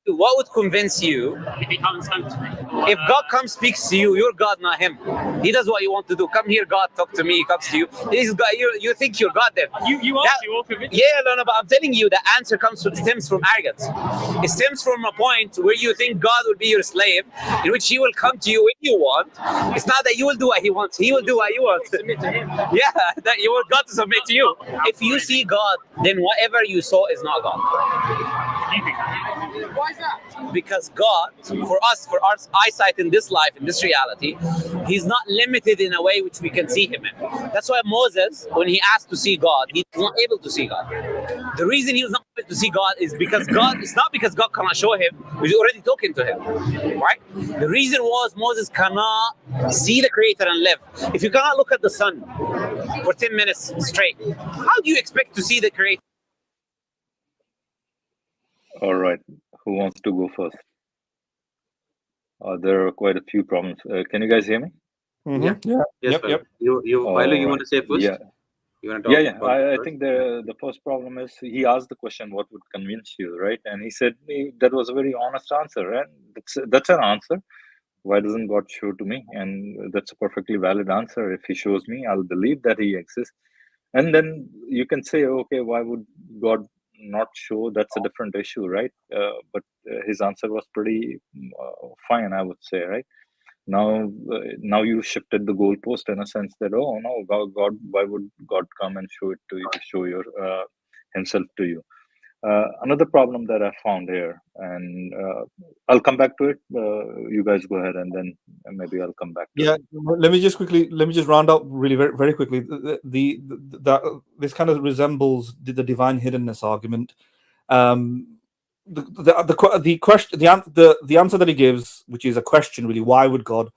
What would convince you if he comes home to me? if God comes speaks to you? You're God, not him. He does what you want to do. Come here, God, talk to me. He comes to you. He's God. You think you're God then? You are convinced. Yeah, no, but I'm telling you, the answer stems from arrogance. It stems from a point where you think God will be your slave, in which He will come to you when you want. It's not that you will do what He wants. He will do what you want. Submit to him. Yeah, that you want God to submit to you. If you see God, then whatever you saw is not God. Why is that? Because God, for our eyesight in this life, in this reality, He's not limited in a way which we can see Him in. That's why Moses, when he asked to see God, he was not able to see God. The reason he was not able to see God is because it's not because God cannot show him, he's already talking to him, right? The reason was Moses cannot see the Creator and live. If you cannot look at the sun for 10 minutes straight, how do you expect to see the Creator? All right, who wants to go first? There are quite a few problems. Can you guys hear me? Mm-hmm. Yeah. Yep. Philo, you want to say first? Yeah. You want to talk about I think the first problem is he asked the question, what would convince you, right? And he said that was a very honest answer, and that's an answer. Why doesn't God show to me? And that's a perfectly valid answer. If He shows me, I'll believe that He exists. And then you can say, okay, why would God not show? That's a different issue, right? But his answer was pretty fine, I would say, right? Now you shifted the goalpost in a sense that, oh no, God, why would God come and show it to you, show your Himself to you? Another problem that I found here, and I'll come back to it. You guys go ahead, and then maybe I'll come back to it. Let me just round up really very, very quickly. This kind of resembles the divine hiddenness argument. The question, the answer that he gives, which is a question really, why would God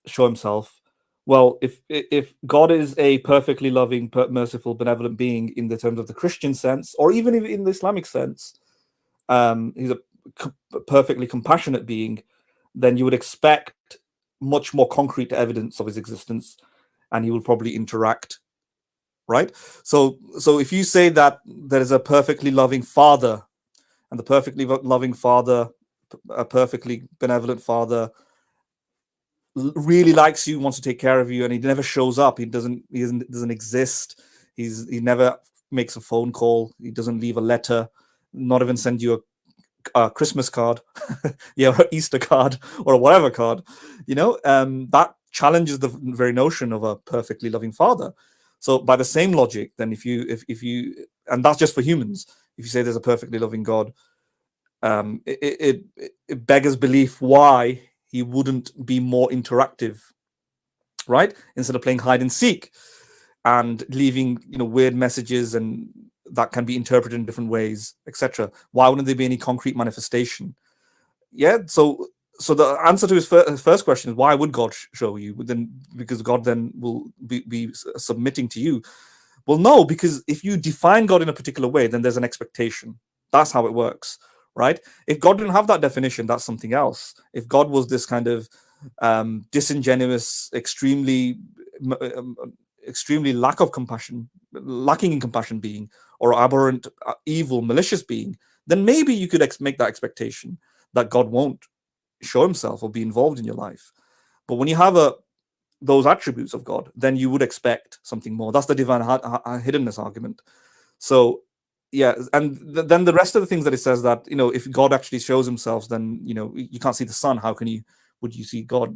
show Himself? Well, if God is a perfectly loving, merciful, benevolent being in the terms of the Christian sense, or even in the Islamic sense, He's a perfectly compassionate being, then you would expect much more concrete evidence of His existence, and He will probably interact, right? So if you say that there is a perfectly loving Father, and the perfectly loving Father, a perfectly benevolent Father, really likes you, wants to take care of you, and He never shows up. He doesn't exist. He never makes a phone call. He doesn't leave a letter, not even send you a Christmas card, or Easter card, or a whatever card. That challenges the very notion of a perfectly loving Father. So by the same logic, then if you, and that's just for humans, if you say there's a perfectly loving God, it beggars belief why He wouldn't be more interactive, right? Instead of playing hide and seek and leaving weird messages and that can be interpreted in different ways, etc. Why wouldn't there be any concrete manifestation? So the answer to his first question is, why would God show you? Then because God then will be submitting to you. Well, no, because if you define God in a particular way, then there's an expectation. That's how it works, right? If God didn't have that definition, that's something else. If God was this kind of disingenuous, extremely lacking in compassion being, or aberrant, evil, malicious being, then maybe you could make that expectation that God won't show Himself or be involved in your life. But when you have those attributes of God, then you would expect something more. That's the divine hiddenness argument. So and then the rest of the things that it says, that if God actually shows Himself, then you can't see the sun. How would you see God?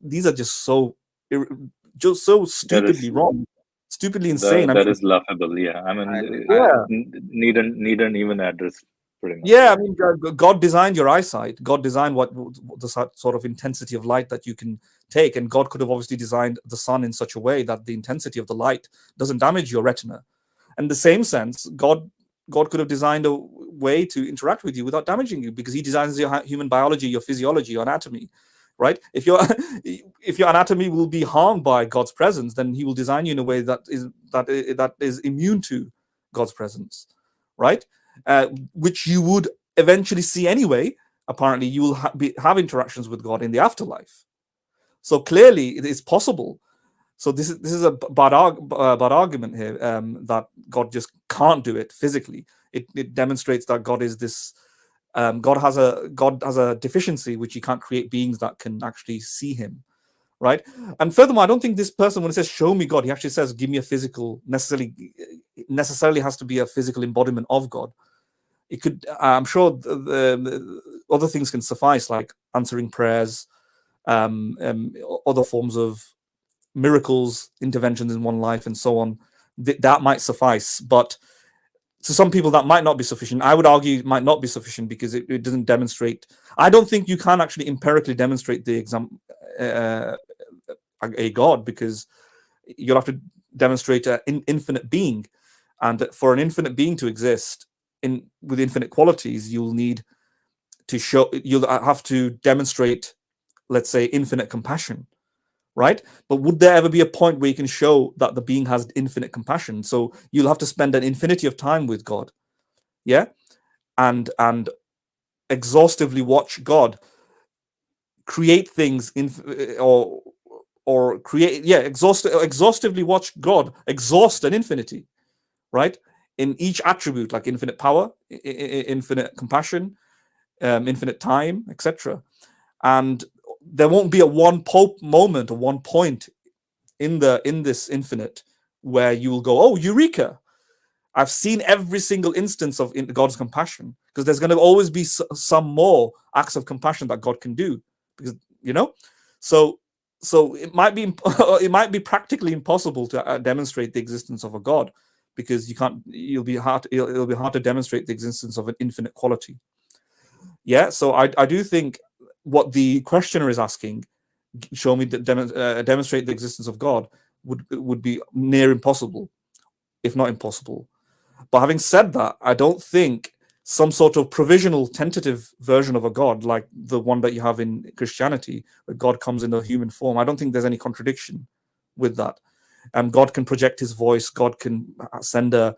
These are just so stupidly wrong, stupidly insane. That is laughable. Yeah, I mean, needn't even address. Yeah, I mean, God designed your eyesight. God designed what the sort of intensity of light that you can take, and God could have obviously designed the sun in such a way that the intensity of the light doesn't damage your retina. In the same sense, God could have designed a way to interact with you without damaging you, because He designs your human biology, your physiology, your anatomy, right? If your anatomy will be harmed by God's presence, then He will design you in a way that is immune to God's presence, right? Which you would eventually see anyway. Apparently, you will have interactions with God in the afterlife. So clearly, it is possible. So this is a bad argument here, that God just can't do it physically. It demonstrates that God is this God has a deficiency, which he can't create beings that can actually see him, right? And furthermore, I don't think this person, when it says "show me God," he actually says "give me a physical." Necessarily has to be a physical embodiment of God. It could, I'm sure, the other things can suffice, like answering prayers, other forms of miracles, interventions in one life, and so on. That might suffice, but to some people that might not be sufficient. I would argue it might not be sufficient because it doesn't demonstrate. I don't think you can actually empirically demonstrate the a God, because you'll have to demonstrate an infinite being, and for an infinite being to exist with infinite qualities, you'll have to demonstrate, let's say, infinite compassion, right? But would there ever be a point where you can show that the being has infinite compassion? So you'll have to spend an infinity of time with God, yeah, and exhaustively watch God create things exhaustively watch God exhaust an infinity, right? In each attribute, like infinite power, infinite compassion, infinite time, etc. And there won't be a one moment or one point in this infinite where you will go, "Oh, eureka! I've seen every single instance of God's compassion," because there's going to always be some more acts of compassion that God can do, because so it might be practically impossible to demonstrate the existence of a God, because it'll be hard to demonstrate the existence of an infinite quality. Yeah, so I do think what the questioner is asking, show me demonstrate the existence of God, would be near impossible, if not impossible. But having said that, I don't think some sort of provisional, tentative version of a God, like the one that you have in Christianity, where God comes in a human form, I don't think there's any contradiction with that. God can project his voice. God can send a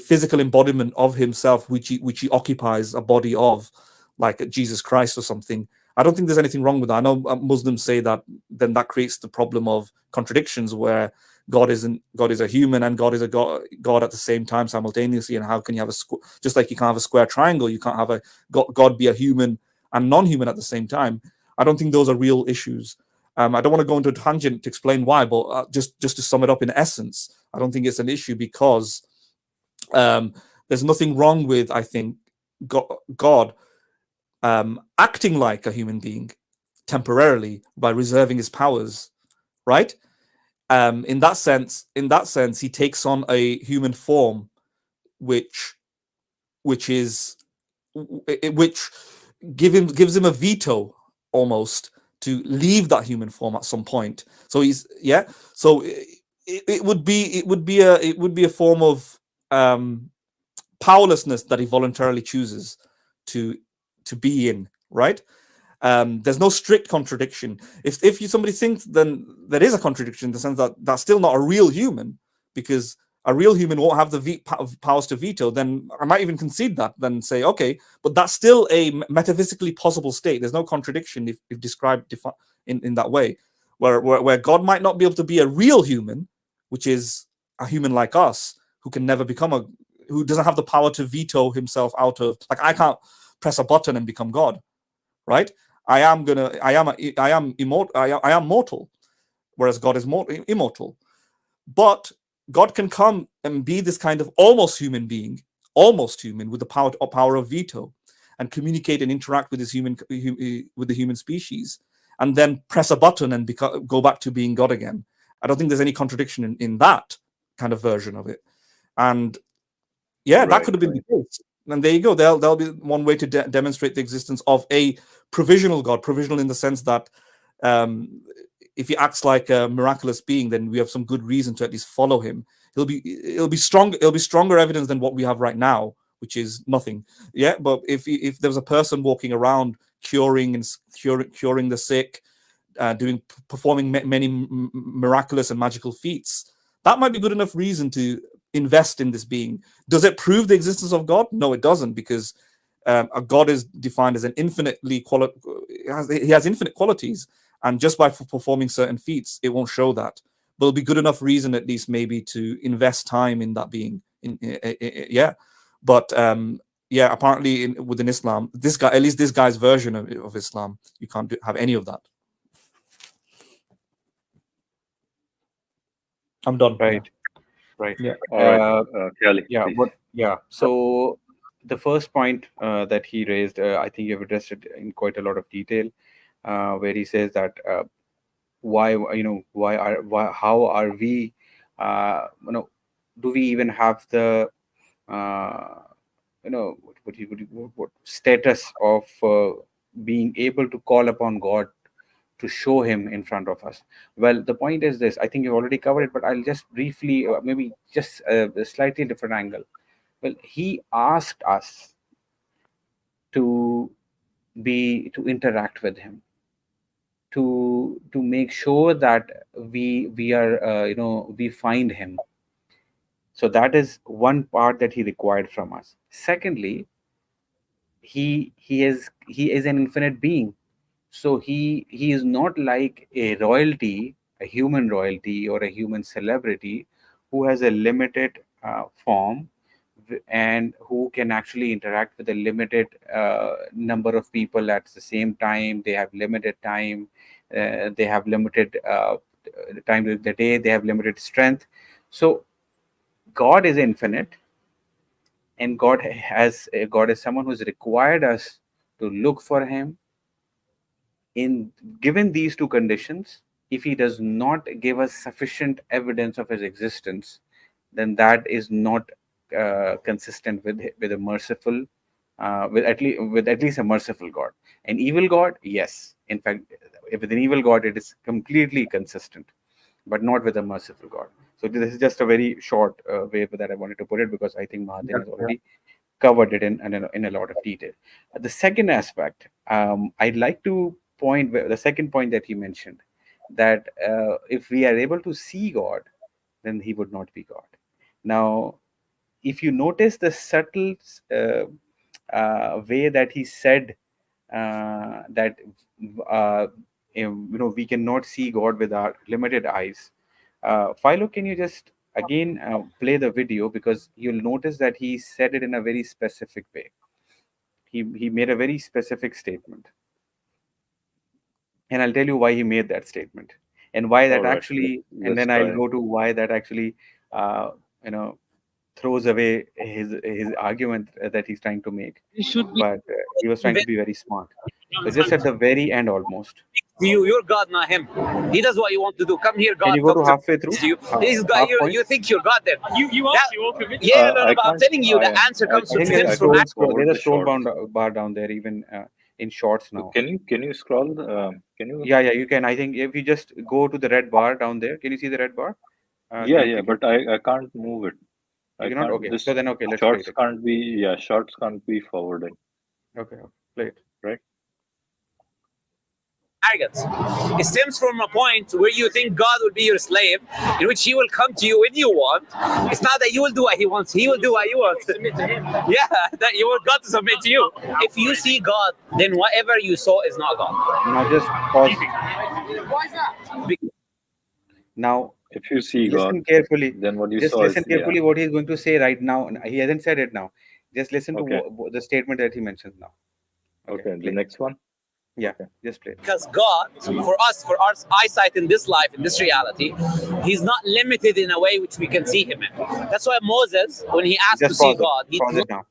physical embodiment of himself, which he occupies a body of, like Jesus Christ or something. I don't think there's anything wrong with that. I know Muslims say that, then that creates the problem of contradictions, where God is a human and God is a God at the same time, simultaneously. And how can you have just like you can't have a square triangle, you can't have a God be a human and non-human at the same time. I don't think those are real issues. I don't want to go into a tangent to explain why, but just to sum it up in essence, I don't think it's an issue, because there's nothing wrong with, I think, God acting like a human being temporarily by reserving his powers, right? In that sense, he takes on a human form, which gives him a veto almost to leave that human form at some point. So So it would be a form of powerlessness that he voluntarily chooses to be in, right? There's no strict contradiction. If somebody thinks, then there is a contradiction in the sense that that's still not a real human, because a real human won't have the powers to veto. Then I might even concede that, then say, okay, but that's still a metaphysically possible state. There's no contradiction if described in that way, where God might not be able to be a real human, which is a human like us, who can never who doesn't have the power to veto himself out of, like, I can't press a button and become God, right? I am mortal, whereas God is immortal. But God can come and be this kind of almost human being, almost human, with the power of veto, and communicate and interact with with the human species, and then press a button and go back to being God again. I don't think there's any contradiction in that kind of version of it. And yeah, that could have been the case. And there you go. There'll be one way to demonstrate the existence of a provisional God. Provisional in the sense that if he acts like a miraculous being, then we have some good reason to at least follow him. It'll be stronger evidence than what we have right now, which is nothing. Yeah, but if there's a person walking around curing the sick, performing many miraculous and magical feats, that might be good enough reason to invest in this being. Does it prove the existence of God? No, it doesn't, because a God is defined as an infinitely he has infinite qualities, and just by performing certain feats, it won't show that. But it'll be good enough reason, at least maybe, to invest time in that being. Yeah, But yeah, apparently within Islam, this guy, at least this guy's version of Islam, you can't have any of that. I'm done. Right. Right. Yeah. All right, Kelly, Yeah. please. So the first point that he raised, I think you've addressed it in quite a lot of detail, where he says that how are we, do we even have the what status of being able to call upon God to show him in front of us? Well, the point is this. I think you've already covered it, but I'll just briefly, maybe just a slightly different angle. Well, he asked us to interact with him, to make sure that we are we find him. So that is one part that he required from us. Secondly, he is an infinite being. So he is not like a royalty, a human royalty or a human celebrity who has a limited form and who can actually interact with a limited number of people at the same time. They have limited time. They have limited time during the day. They have limited strength. So God is infinite, and God is someone who's required us to look for him. In given these two conditions, if he does not give us sufficient evidence of his existence, then that is not consistent with a merciful, with at least a merciful God. An evil God, yes. In fact, with an evil God, it is completely consistent, but not with a merciful God. So this is just a very short way that I wanted to put it, because I think Mahathir has already covered it in a lot of detail. The second aspect, I'd like to point, the second point that he mentioned, that if we are able to see God, then he would not be God. Now, if you notice the subtle way that he said that we cannot see God with our limited eyes. Philo, can you just again play the video, because you'll notice that he said it in a very specific way. He made a very specific statement, and I'll tell you why he made that statement and why that actually, and then I'll go to why that actually throws away his argument that he's trying to make. But he was trying to be very smart. So just at the very end, almost. You're God, not him. He does what you want to do. Come here, God. Can you go to halfway through? This guy, you think you're God there. You are convinced. Yeah, no, I'm telling you, the answer comes from there's from a scroll bar down there, even in shorts now. Can you scroll? Can you? Yeah, you can. I think if you just go to the red bar down there, can you see the red bar? But I can't move it. You cannot? Okay. So then, okay, let's shorts play it. Can't be, shorts can't be forwarded. Okay, play it. Right. Arrogance. It stems from a point where you think God will be your slave, in which he will come to you when you want. It's not that you will do what he wants, he will do what you want. Submit to him. Yeah, that you want God to submit to you. If you see God, then whatever you saw is not God. Now just pause. Why is that? Now, if you see listen God, carefully. Then what you just saw listen is, carefully what he's going to say right now. He hasn't said it now. Just listen to the statement that he mentions now. Okay, the next one. Yeah, just play. Because God, for our eyesight in this life, in this reality, he's not limited in a way which we can see him in. That's why Moses, when he asked to see God, pause it now.